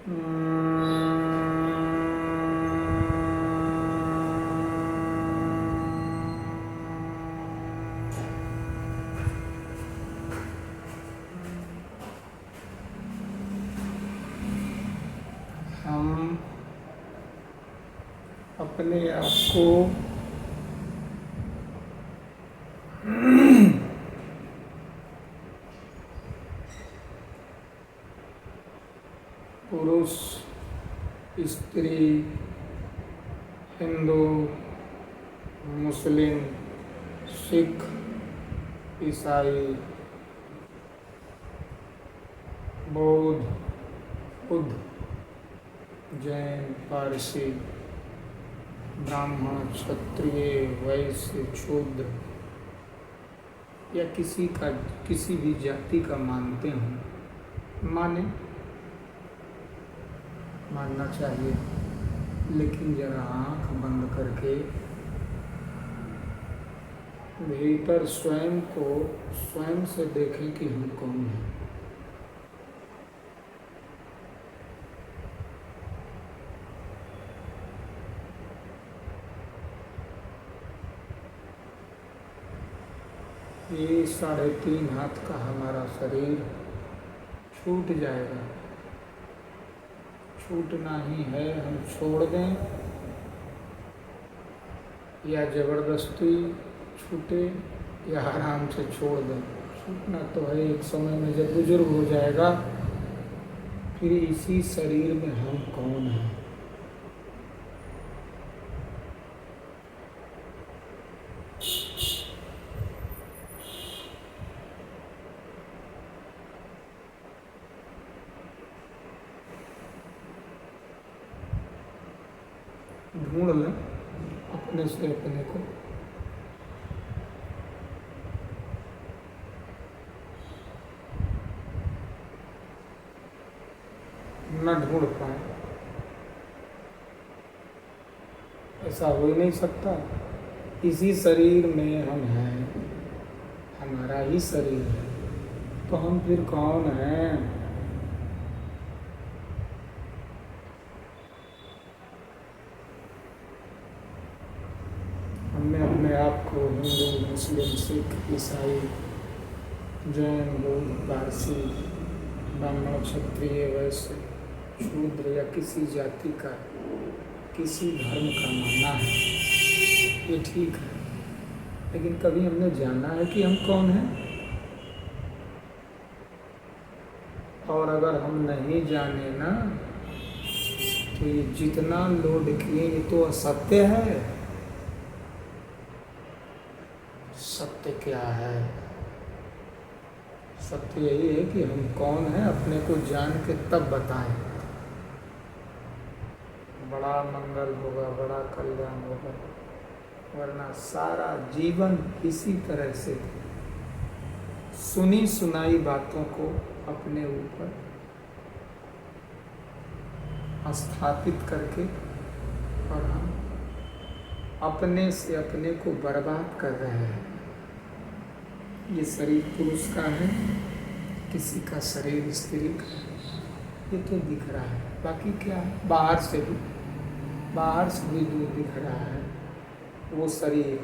हम अपने आप को पुरुष, स्त्री, हिंदू, मुस्लिम, सिख, ईसाई, बौद्ध, बुद्ध, जैन, पारसी, ब्राह्मण, क्षत्रिय, वैश्य, शूद्र या किसी भी जाति का मानते हों, मानना चाहिए, लेकिन जरा आँख बंद करके भीतर स्वयं को स्वयं से देखें कि हम कौन हैं। ये 3.5 हाथ का हमारा शरीर छूट जाएगा। छूटना ही है, हम छोड़ दें या ज़बरदस्ती छूटे या आराम से छोड़ दें। छूटना तो है, एक समय में जब बुजुर्ग हो जाएगा फिर इसी शरीर में हम कौन हैं। ढूंढ लें अपने से अपने को। न ढूंढ पाए, ऐसा हो ही नहीं सकता। इसी शरीर में हम हैं, हमारा ही शरीर है, तो हम फिर कौन हैं। हमने अपने आप को हिंदू, मुस्लिम, सिख, ईसाई, जैन, बौद्ध, पारसी, ब्राह्मण, क्षत्रिय, वैश्य, शूद्र या किसी जाति का, किसी धर्म का मानना है, ये ठीक है। लेकिन कभी हमने जाना है कि हम कौन हैं? और अगर हम नहीं जाने ना, तो ये जितना लोड किए ये तो असत्य है। सत्य क्या है? सत्य यही है कि हम कौन हैं, अपने को जान के तब बताएं। बड़ा मंगल होगा, बड़ा कल्याण होगा। वरना सारा जीवन इसी तरह से सुनी सुनाई बातों को अपने ऊपर स्थापित करके और हम अपने से अपने को बर्बाद कर रहे हैं। ये शरीर पुरुष का है, किसी का शरीर स्त्री का है, ये तो दिख रहा है। बाकी क्या है? बाहर से भी दूर दिख रहा है वो शरीर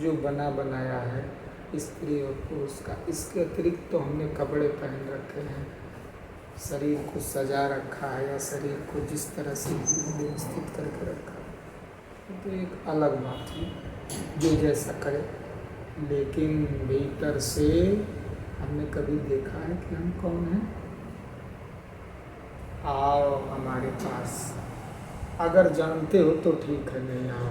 जो बना बनाया है स्त्री और पुरुष का। इसके अतिरिक्त तो हमने कपड़े पहन रखे हैं, शरीर को सजा रखा है या शरीर को जिस तरह से व्यवस्थित करके रखा है, तो एक अलग बात है, जो जैसा करे। लेकिन भीतर से हमने कभी देखा है कि हम कौन हैं? आओ हमारे पास, अगर जानते हो तो ठीक है, नहीं आओ।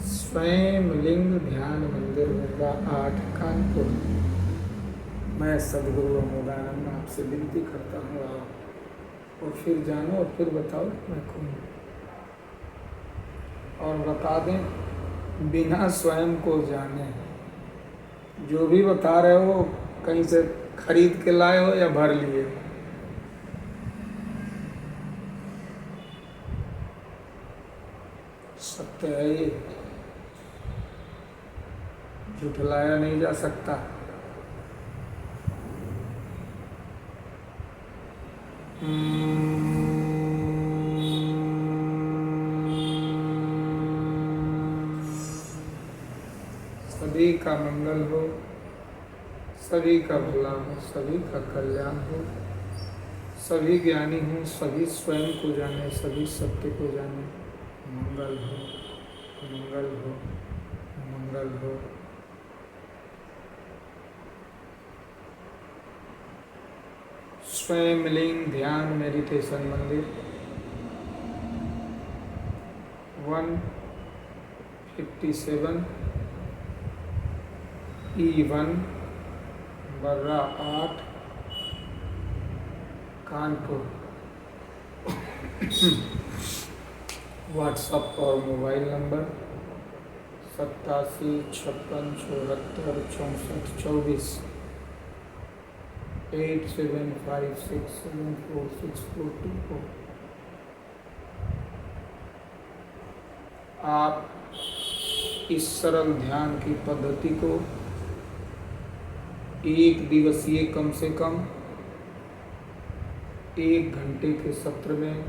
स्वयं लिंग ध्यान मंदिर होगा 8 कानपुर। मैं सदगुरु अमोदानंद आपसे विनती करता हूँ, आओ और फिर जानो और फिर बताओ मैं कौन हूँ। और बता दें बिना स्वयं को जाने, जो भी बता रहे हो कहीं से खरीद के लाए हो या भर लिए। सत्य है ये, झुठलाया नहीं जा सकता। सभी का मंगल हो, सभी का भला हो, सभी का कल्याण हो, सभी ज्ञानी हो, सभी स्वयं को जाने, सभी सत्य को जाने। मंगल हो, मंगल हो, मंगल हो। स्वयं लिंग ध्यान मेडिटेशन मंदिर 157 E1 बर्रा 8 कानपुर। व्हाट्सएप और मोबाइल नंबर 8756746424 8756746424। आप इस सरल ध्यान की पद्धति को एक दिवसीय कम से कम 1 घंटे के सत्र में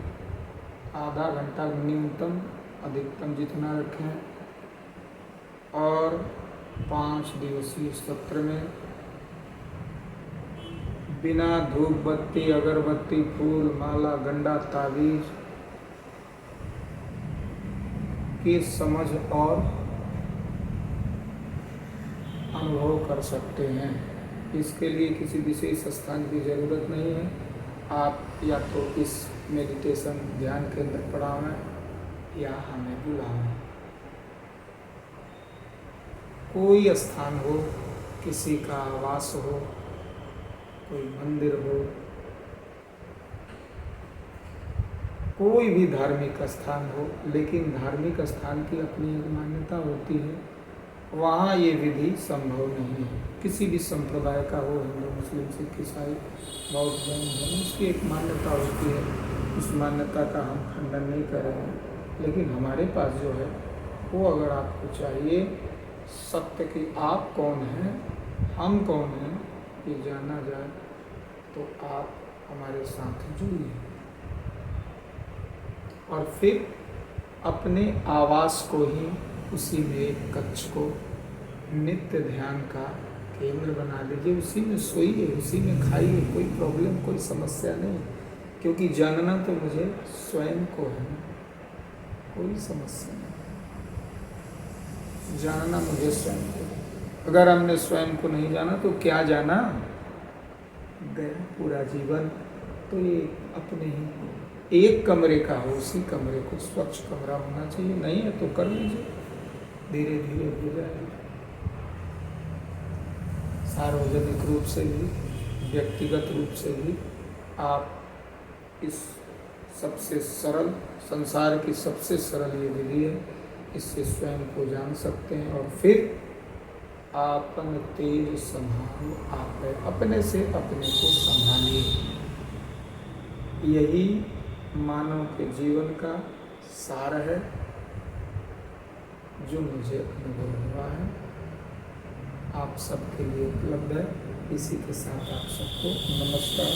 आधा घंटा न्यूनतम, अधिकतम जितना रखें, और 5 दिवसीय सत्र में बिना धूप बत्ती, अगरबत्ती, फूल, माला, गंडा, ताबीज की समझ और अनुभव कर सकते हैं। इसके लिए किसी विशेष स्थान की जरूरत नहीं है। आप या तो इस मेडिटेशन ध्यान केंद्र पर आवें या हमें बुलावें। कोई स्थान हो, किसी का आवास हो, कोई मंदिर हो, कोई भी धार्मिक स्थान हो, लेकिन धार्मिक स्थान की अपनी एक मान्यता होती है। वहाँ ये विधि संभव नहीं है। किसी भी संप्रदाय का हो, हिंदू, मुस्लिम, सिख, ईसाई, बौद्ध, जैन धर्म, उसकी एक मान्यता होती है। उस मान्यता का हम खंडन नहीं करेंगे, लेकिन हमारे पास जो है वो, अगर आपको चाहिए सत्य कि आप कौन हैं, हम कौन हैं, ये जाना जाए, तो आप हमारे साथ जुड़िए और फिर अपने आवास को ही उसी में एक कक्ष को नित्य ध्यान का केंद्र बना लीजिए। उसी में सोइए, उसी में खाइए, कोई प्रॉब्लम, कोई समस्या नहीं, क्योंकि जानना तो मुझे स्वयं को है, कोई समस्या नहीं। जानना मुझे स्वयं को। अगर हमने स्वयं को नहीं जाना तो क्या जाना, गया पूरा जीवन। तो ये अपने ही एक कमरे का हो, उसी कमरे को स्वच्छ कमरा होना चाहिए। नहीं है तो कर लीजिए, धीरे धीरे हो जाएगा। सार्वजनिक रूप से भी, व्यक्तिगत रूप से भी आप इस सबसे सरल, संसार की सबसे सरल ये विधि है, इससे स्वयं को जान सकते हैं। और फिर आपन तेज संभालो, आप अपने से अपने को संभालिए। यही मानव के जीवन का सार है, जो मुझे अनुभव हुआ है, आप सबके लिए उपलब्ध है। इसी के साथ आप सबको नमस्कार।